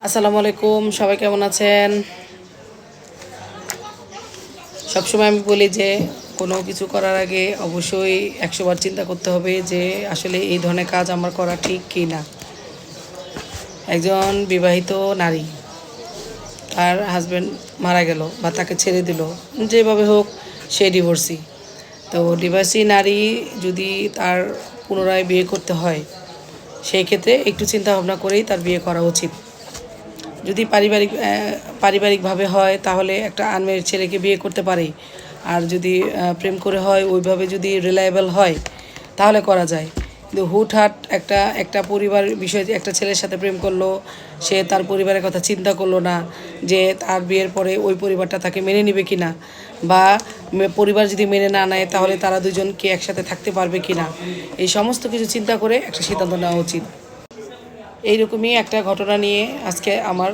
আসসালামু আলাইকুম, সবাই কেমন আছেন? সবসময় আমি বলি যে কোনো কিছু করার আগে অবশ্যই 100 বার চিন্তা করতে হবে যে আসলে এই ধরনের কাজ আমার করা ঠিক কি না। একজন বিবাহিত নারী, তার হাজব্যান্ড মারা গেল বা তাকে ছেড়ে দিল, যেভাবে হোক সে ডিভোর্সি। তো ডিভোর্সি নারী যদি তার পুনরায় বিয়ে করতে হয়, সেই ক্ষেত্রে একটু চিন্তা ভাবনা করেই তার বিয়ে করা উচিত। যদি পারিবারিকভাবে হয় তাহলে একটা আনমেরিড ছেলেকে বিয়ে করতে পারে। আর যদি প্রেম করে হয়, ওইভাবে যদি রিলায়েবল হয় তাহলে করা যায়। কিন্তু হুটহাট একটা পরিবার বিষয়, একটা ছেলের সাথে প্রেম করলো, সে তার পরিবারের কথা চিন্তা করলো না যে তার বিয়ের পরে ওই পরিবারটা তাকে মেনে নেবে কি না, বা পরিবার যদি মেনে না নেয় তাহলে তারা দুজন কি একসাথে থাকতে পারবে কি না, এই সমস্ত কিছু চিন্তা করে একটা সিদ্ধান্ত নেওয়া উচিত। এইরকমই একটা ঘটনা নিয়ে আজকে আমার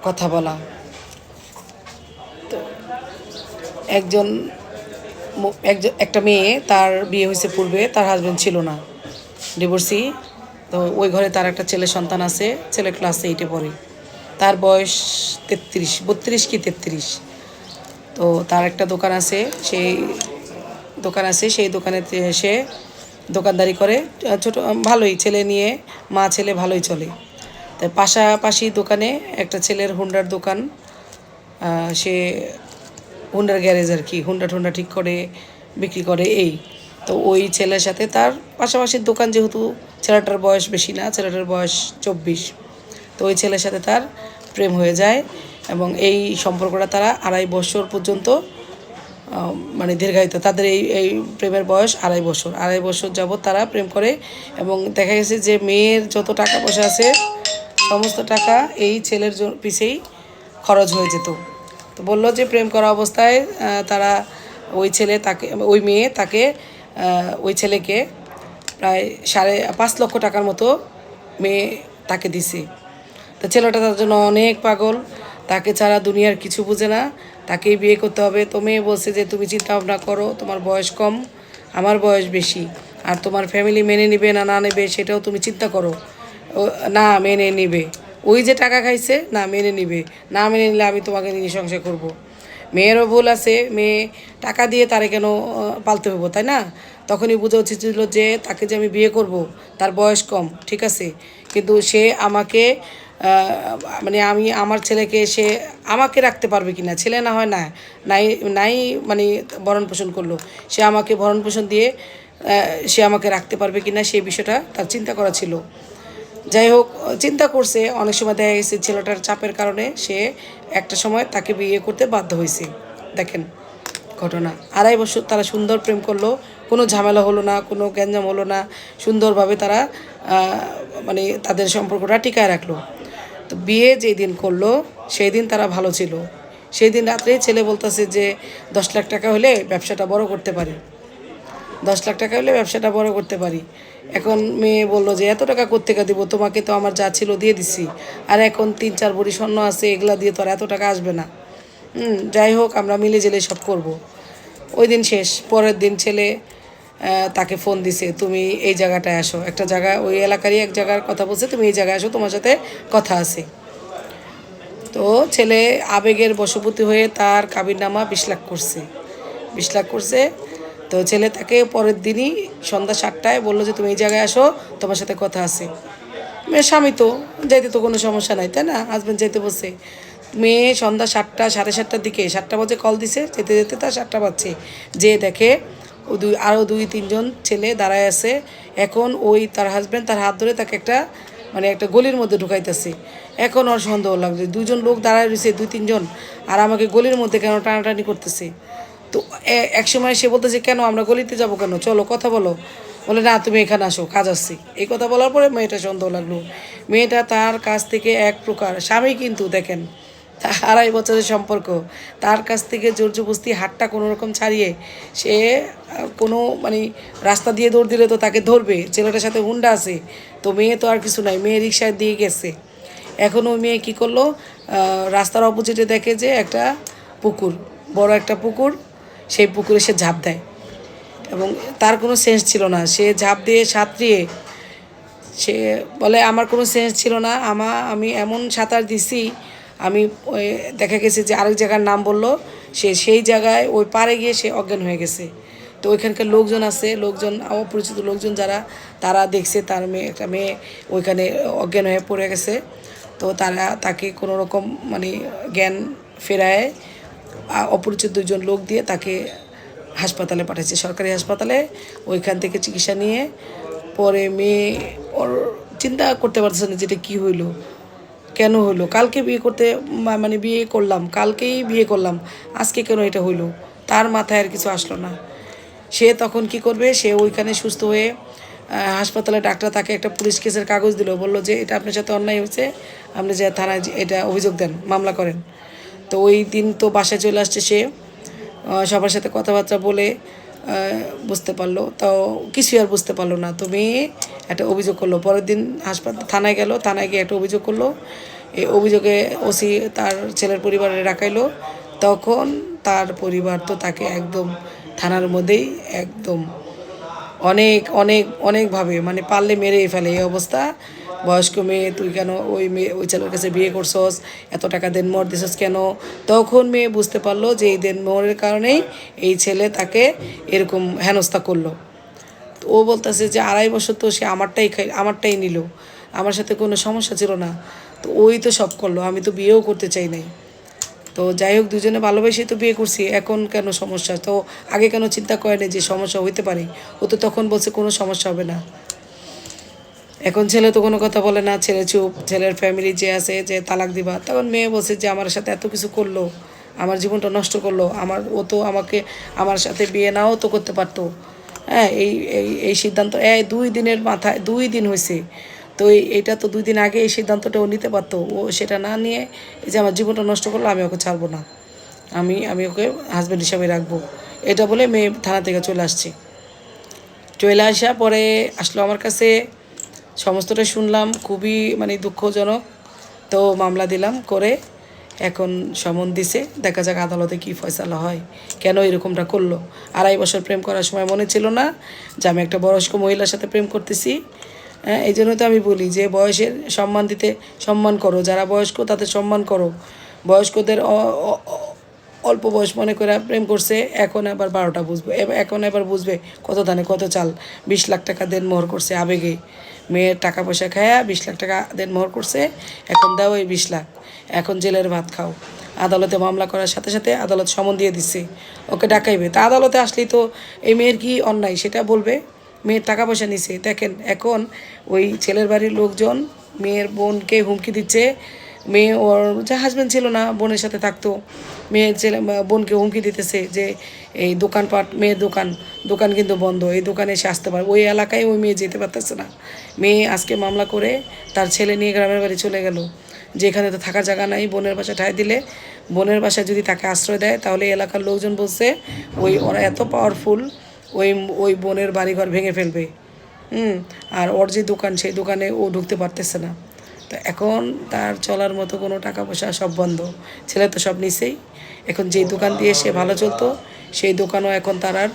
কথা বলা। তো একজন একটা মেয়ে, তার বিয়ে হয়েছে পূর্বে, তার হাজব্যান্ড ছিল না, ডিভোর্সি। তো ওই ঘরে তার একটা ছেলে সন্তান আছে, ছেলে ক্লাস 8-এ পড়ে। তার বয়স 32 কি 33। তো তার একটা দোকান আছে, সেই দোকানে সে দোকানদারি করে। ছোট ভালোই, ছেলে নিয়ে মা ছেলে ভালোই চলে। তার পাশাপাশি দোকানে একটা ছেলের হুন্ডার দোকান। সে হুন্ডার গ্যারেজ আর কি, হুন্ডা ঠুন্ডা ঠিক করে বিক্রি করে এই। তো ওই ছেলের সাথে তার পাশাপাশি দোকান, যেহেতু ছেলেটার বয়স বেশি না, ছেলেটার বয়স 24। তো ওই ছেলের সাথে তার প্রেম হয়ে যায় এবং এই সম্পর্কটা তারা 2.5 বছর পর্যন্ত মানে দীর্ঘায়িত। তাদের এই প্রেমের বয়স 2.5 বছর। 2.5 বছর যাবৎ তারা প্রেম করে এবং দেখা গেছে যে মেয়ের যত টাকা পয়সা আছে সমস্ত টাকা এই ছেলের পিছেই খরচ হয়ে যেত। তো বললো যে প্রেম করা অবস্থায় তারা ওই মেয়ে তাকে ওই ছেলেকে প্রায় 5.5 লক্ষ টাকার মতো মেয়ে তাকে দিছে। তো ছেলেটা তার জন্য অনেক পাগল, তাকে ছাড়া দুনিয়ার কিছু বুঝে না, তাকেই বিয়ে করতে হবে। তো মেয়ে বলছে যে তুমি চিন্তা ভাবনা করো, তোমার বয়স কম, আমার বয়স বেশি, আর তোমার ফ্যামিলি মেনে নেবে না না নেবে সেটাও তুমি চিন্তা করো। না, মেনে নিবে। ওই যে টাকা খাইছে, না মেনে নিবে, না মেনে নিলে আমি তোমাকে নিয়ে সংসার করবো। মেয়েরও ভুল আছে, মেয়ে টাকা দিয়ে তারে কেন পালতে হবো, তাই না? তখনই বোঝা উচিত ছিল যে তাকে যে আমি বিয়ে করব, তার বয়স কম, ঠিক আছে, কিন্তু সে আমাকে মানে আমি আমার ছেলেকে সে আমাকে রাখতে পারবে কি না, ছেলে না হয় না নাই নাই মানে ভরণ পোষণ করলো, সে আমাকে ভরণ পোষণ দিয়ে সে আমাকে রাখতে পারবে কি না, সেই বিষয়টা তার চিন্তা করা ছিল। যাই হোক, চিন্তা করছে। অনেক সময় দেখা গেছে ছেলেটার চাপের কারণে সে একটা সময় তাকে বিয়ে করতে বাধ্য হয়েছে। দেখেন ঘটনা, 2.5 বছর তারা সুন্দর প্রেম করলো, কোনো ঝামেলা হলো না, কোনো গ্যাঞ্জাম হলো না, সুন্দরভাবে তারা মানে তাদের সম্পর্কটা টিকায় রাখলো। তো বিয়ে যেই দিন করলো সেই দিন তারা ভালো ছিল। সেই দিন রাত্রেই ছেলে বলতেছে যে 10 লাখ টাকা হলে ব্যবসাটা বড় করতে পারি, 10 লাখ টাকা হলে ব্যবসাটা বড় করতে পারি। এখন মেয়ে বললো যে এত টাকা কোত্থেকে দিব, তোমাকে তো আমার যা ছিল দিয়ে দিছি, আর এখন 3-4 ভরি স্বর্ণ আছে, এগুলা দিয়ে তো আর এত টাকা আসবে না। যাই হোক, আমরা মিলে জেলে সব করব। ওই দিন শেষ। পরের দিন ছেলে তাকে ফোন দিছে, তুমি এই জায়গাটায় আসো, একটা জায়গা ওই এলাকারই এক জায়গার কথা বলছে, তুমি এই জায়গায় আসো, তোমার সাথে কথা আছে। তো ছেলে আবেগের বশবর্তী হয়ে তার কাবিননামা 20 লাখ করছে, 20 লাখ করছে। তো ছেলে তাকে পরের দিনই সন্ধ্যা 7টায় বললো যে তুমি এই জায়গায় আসো, তোমার সাথে কথা আছে। মেয়ের স্বামী তো যাইতে তো কোনো সমস্যা নাই, তাই না? হাজব্যান্ড যাইতে বসে। মেয়ে সন্ধ্যা 7টা 7:30টার দিকে, 7টা বাজে কল দিছে, যেতে যেতে তার 7টা বাজছে, যে দেখে আরও 2-3 জন ছেলে দাঁড়ায় আছে। এখন ওই তার হাজব্যান্ড তার হাত ধরে তাকে একটা গলির মধ্যে ঢুকাইতেছে। এখন ওর সন্দেহ লাগছে, 2জন লোক দাঁড়ায় রয়েছে, 2-3 জন, আর আমাকে গলির মধ্যে কেন টানাটানি করতেছে। তো এক সময় সে বলতেছে কেন, আমরা গলিতে যাব কেন, চলো কথা বলো। বলে না, তুমি এখানে আসো, কাজ আসছি। এই কথা বলার পরে মেয়েটা সন্দেহ লাগলো। মেয়েটা তার কাছ থেকে এক প্রকার, স্বামী কিন্তু দেখেন 2.5 বছরের সম্পর্ক, তার কাছ থেকে জোর জবরদস্তি হাতটা কোনো রকম ছাড়িয়ে সে কোনো রাস্তা দিয়ে দৌড় দিলে তো তাকে ধরবে, ছেলেটার সাথে হুন্ডা আছে। তো মেয়ে তো আর কিছু নাই, মেয়ে রিক্সায় দিয়ে গেছে। এখন ওই মেয়ে কী করলো, রাস্তার অপোজিটে দেখে যে একটা পুকুর, বড় একটা পুকুর, সেই পুকুরে সে ঝাঁপ দেয় এবং তার কোনো সেন্স ছিল না, সে ঝাঁপ দিয়ে সাঁতরিয়ে সে বলে আমার কোনো সেন্স ছিল না, আমি এমন সাঁতার দিছি, আমি ওই দেখা গেছে যে আরেক জায়গার নাম বলল, সে সেই জায়গায় ওই পাড়ে গিয়ে সে অজ্ঞান হয়ে গেছে। তো ওইখানকার লোকজন আছে, লোকজন অপরিচিত লোকজন যারা, তারা দেখছে তার একটা মেয়ে ওইখানে অজ্ঞান হয়ে পড়ে গেছে। তো তারা তাকে কোনো রকম মানে জ্ঞান ফেরায় অপরিচিত দুজন লোক দিয়ে তাকে হাসপাতালে পাঠিয়েছে, সরকারি হাসপাতালে। ওইখান থেকে চিকিৎসা নিয়ে পরে মেয়ে ওর চিন্তা করতে পারতেছে না যেটা কী হইলো, কেন হইলো। কালকে বিয়ে করতে মানে বিয়ে করলাম, কালকেই বিয়ে করলাম, আজকে কেন এটা হইলো, তার মাথায় আর কিছু আসলো না। সে তখন কি করবে, সে ওইখানে সুস্থ হয়ে হাসপাতালে ডাক্তার তাকে একটা পুলিশ কেসের কাগজ দিল, বললো যে এটা আপনার সাথে অন্যায় হয়েছে, আপনি যে থানায় এটা অভিযোগ দেন, মামলা করেন। তো ওই দিন তো বাসায় চলে আসছে সে, সবার সাথে কথাবার্তা বলে বুঝতে পারলো, তাও কিছুই আর বুঝতে পারলো না। তো মেয়ে একটা অভিযোগ করলো, পরের দিন থানায় গেল, থানায় গিয়ে একটা অভিযোগ করলো। এই অভিযোগে ওসি তার ছেলের পরিবারে ডাকাইলো। তখন তার পরিবার তো তাকে একদম থানার মধ্যেই একদম অনেক অনেক অনেকভাবে মানে পারলে মেরেই ফেলে, এই অবস্থা। বয়স্ক মেয়ে, তুই কেন ওই ছেলের কাছে বিয়ে করছস, এত টাকা দেনমোহর দিছস কেন? তখন মেয়ে বুঝতে পারলো যে এই দেনমোহরের কারণেই এই ছেলে তাকে এরকম হেনস্থা করলো। তো ও বলতেছে যে 2.5 বছর তো সে আমারটাই নিল, আমার সাথে কোনো সমস্যা ছিল না, তো ওই তো সব করলো, আমি তো বিয়েও করতে চাই নাই। তো যাই হোক, দুজনে ভালোবেসেই তো বিয়ে করছি, এখন কেন সমস্যা? তো আগে কেন চিন্তা করেনি যে সমস্যা হইতে পারে? ও তো তখন বলছে কোনো সমস্যা হবে না। এখন ছেলে তো কোনো কথা বলে না, ছেলে চুপ। ছেলের ফ্যামিলি যে আছে যে তালাক দিবা, তখন মেয়ে বলছে যে আমার সাথে এত কিছু করলো, আমার জীবনটা নষ্ট করলো, ও তো আমাকে আমার সাথে বিয়ে নাও তো করতে পারতো। হ্যাঁ, এই এই এই সিদ্ধান্ত 2 দিনের মাথায় 2 দিন হয়েছে। তো এইটা তো 2 দিন আগে এই সিদ্ধান্তটা ও নিতে পারতো, ও সেটা না নিয়ে এই যে আমার জীবনটা নষ্ট করলো, আমি ওকে ছাড়বো না, আমি ওকে হাজব্যান্ড হিসাবে রাখবো, এটা বলে মেয়ে থানা থেকে চলে আসছে। চলে আসা পরে আসলো আমার কাছে, সমস্তটা শুনলাম, খুবই মানে দুঃখজনক। তো মামলা দিলাম করে, এখন সমন দিছে, দেখা যাক আদালতে কী ফয়সালা হয়, কেন এরকমটা করলো। 2.5 বছর প্রেম করার সময় মনে ছিল না যে আমি একটা বয়স্ক মহিলার সাথে প্রেম করতেছি। হ্যাঁ, এই জন্য তো আমি বলি যে বয়সের সম্মান দিতে সম্মান করো, যারা বয়স্ক তাদের সম্মান করো। বয়স্কদের অল্প বয়স মনে করে প্রেম করছে, এখন আবার 12টা বুঝবে, এখন এবার বুঝবে কত দানে কত চাল। 20 লাখ টাকা দেনমোহর করছে আবেগে, মেয়ের টাকা পয়সা খায়া 20 লাখ টাকা দেনমোহর করছে, এখন দাও এই 20 লাখ, এখন জেলের ভাত খাও। আদালতে মামলা করার সাথে সাথে আদালত সমন দিয়ে দিচ্ছে, ওকে ডাকাইবে। তা আদালতে আসলেই তো এই মেয়ের কি অন্যায় সেটা বলবে, মেয়ের টাকা পয়সা নিছে। দেখেন এখন ওই ছেলের বাড়ির লোকজন মেয়ের বোনকে হুমকি দিচ্ছে, মেয়ে ওর যে হাজব্যান্ড ছিল না, বোনের সাথে থাকতো, মেয়ের বোনকে হুমকি দিতেছে যে এই দোকানপাট, মেয়ের দোকান কিন্তু বন্ধ, এই দোকানে এসে আসতে পারে। ওই এলাকায় ওই মেয়ে যেতে পারতেছে না। মেয়ে আজকে মামলা করে তার ছেলে নিয়ে গ্রামের বাড়ি চলে গেল, যেখানে তো থাকার জায়গা নাই, বোনের বাসা ঠাঁই দিলে, বোনের বাসায় যদি তাকে আশ্রয় দেয় তাহলে এলাকার লোকজন বলছে ওরা এত পাওয়ারফুল, ওই ওই বোনের বাড়িঘর ভেঙে ফেলবে। আর ওর যে দোকান, সেই দোকানে ও ঢুকতে পারতেছে না। তো এখন তার চলার মতো কোনো টাকা পয়সা সব বন্ধ, ছেলে তো সব নিছেই। এখন যেই দোকান দিয়ে সে ভালো চলতো, সেই দোকানও এখন তার আর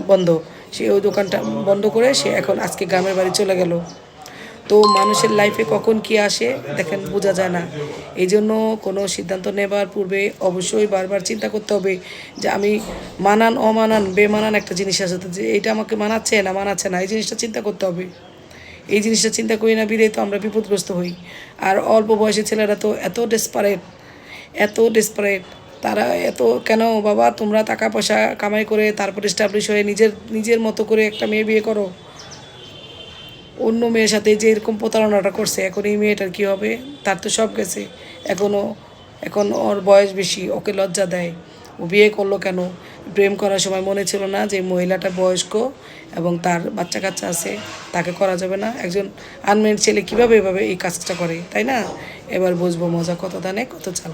বন্ধ। সে ওই দোকানটা বন্ধ করে সে এখন আজকে গ্রামের বাড়ি চলে গেল। তো মানুষের লাইফে কখন কি আসে দেখেন, বোঝা যায় না। এই জন্য কোনো সিদ্ধান্ত নেবার পূর্বে অবশ্যই বারবার চিন্তা করতে হবে যে আমি অমানান বেমানান একটা জিনিস আছে, তো যে এইটা আমাকে মানাচ্ছে না মানাচ্ছে না, এই জিনিসটা চিন্তা করতে হবে। এই জিনিসটা চিন্তা করি না বিধায় তো আমরা বিপদগ্রস্ত হই। আর অল্প বয়সী ছেলেরা তো এত ডেসপারেট, তারা এত কেন বাবা, তোমরা টাকা পয়সা কামাই করে তারপর এস্টাবলিশ হয়ে নিজের মতো করে একটা মেয়ে বিয়ে করো। অন্য মেয়ের সাথে যে এরকম প্রতারণাটা করছে, এখন এই মেয়েটার কী হবে? তার তো সব গেছে। এখন ওর বয়স বেশি, ওকে লজ্জা দেয়, ও বিয়ে করলো কেন? প্রেম করার সময় মনে ছিল না যে মহিলাটা বয়স্ক এবং তার বাচ্চা কাচ্চা আছে, তাকে করা যাবে না। একজন আনমেরিড ছেলে কীভাবে এভাবে এই কাজটা করে, তাই না? এবার বুঝবো মজা, কত দানে কত চাল।